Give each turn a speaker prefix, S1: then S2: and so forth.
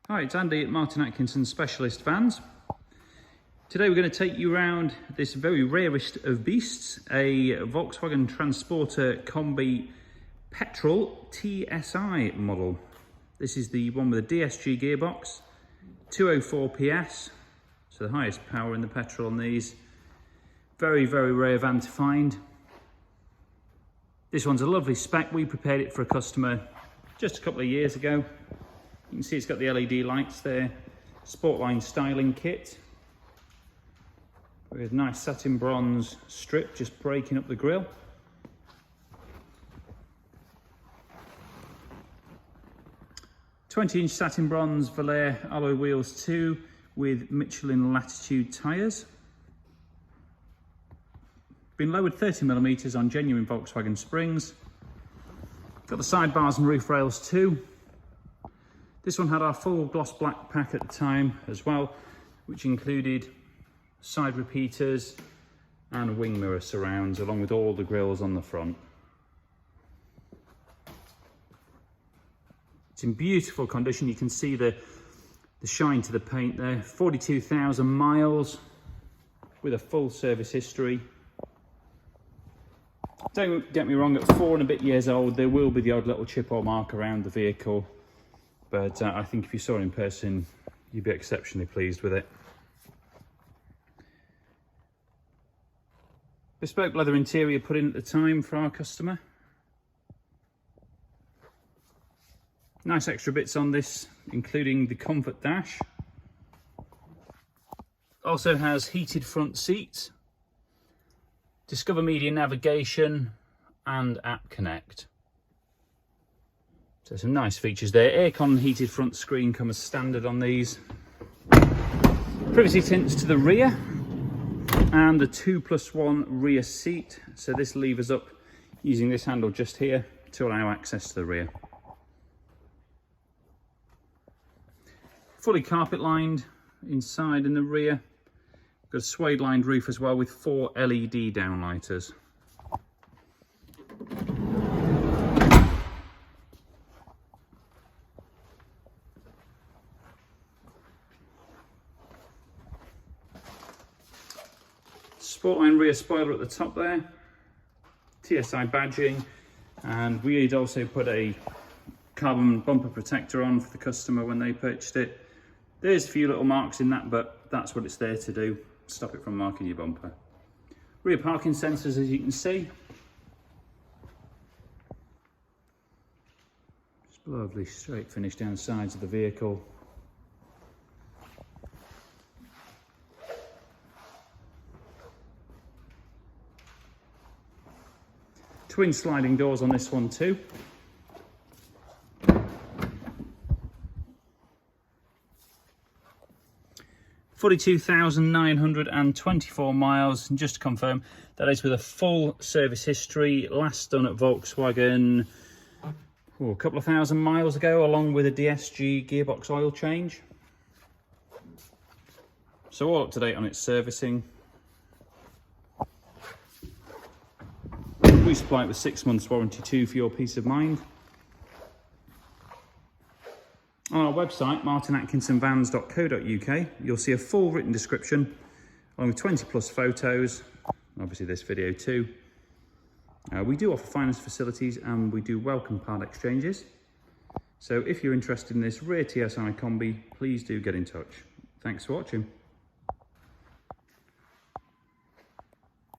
S1: Hi, it's Andy at Martin Atkinson Specialist Vans. Today we're going to take you around this very rarest of beasts, a Volkswagen Transporter Kombi Petrol TSi model. This is the one with a DSG gearbox, 204 PS, so the highest power in the petrol on these. Very, very rare van to find. This one's a lovely spec. We prepared it for a customer just a couple of years ago. You can see it's got the LED lights there, Sportline styling kit with nice satin bronze strip just breaking up the grille. "20-inch satin bronze Velour alloy wheels too, with Michelin Latitude tyres. Been lowered 30mm on genuine Volkswagen springs. Got the sidebars and roof rails too. This one had our full gloss black pack at the time as well, which included side repeaters and wing mirror surrounds, along with all the grills on the front. It's in beautiful condition. You can see the shine to the paint there. 42,000 miles with a full service history. Don't get me wrong, at 4 and a bit years old, there will be the odd little chip or mark around the vehicle. But I think if you saw it in person, you'd be exceptionally pleased with it. Bespoke leather interior put in at the time for our customer. Nice extra bits on this, including the comfort dash. Also has heated front seats, Discover Media navigation and App Connect. So some nice features there. Aircon heated front screen come as standard on these. Privacy tints to the rear and the 2+1 rear seat. So this levers up using this handle just here to allow access to the rear. Fully carpet lined inside and the rear. Got a suede lined roof as well with 4 LED downlighters. Sportline rear spoiler at the top there, TSi badging, and we had also put a carbon bumper protector on for the customer when they purchased it. There's a few little marks in that, but that's what it's there to do, stop it from marking your bumper. Rear parking sensors, as you can see. Just lovely straight finish down the sides of the vehicle. Twin sliding doors on this one too. $42,924 miles, and just to confirm, that is with a full service history, last done at Volkswagen a couple of thousand miles ago, along with a DSG gearbox oil change. So all up to date on its servicing. We supply it with 6 months warranty too, for your peace of mind. On our website, martinatkinsonvans.co.uk, you'll see a full written description along with 20+ photos, obviously this video too. We do offer finance facilities and we do welcome part exchanges. So if you're interested in this rare TSi Kombi, please do get in touch. Thanks for watching.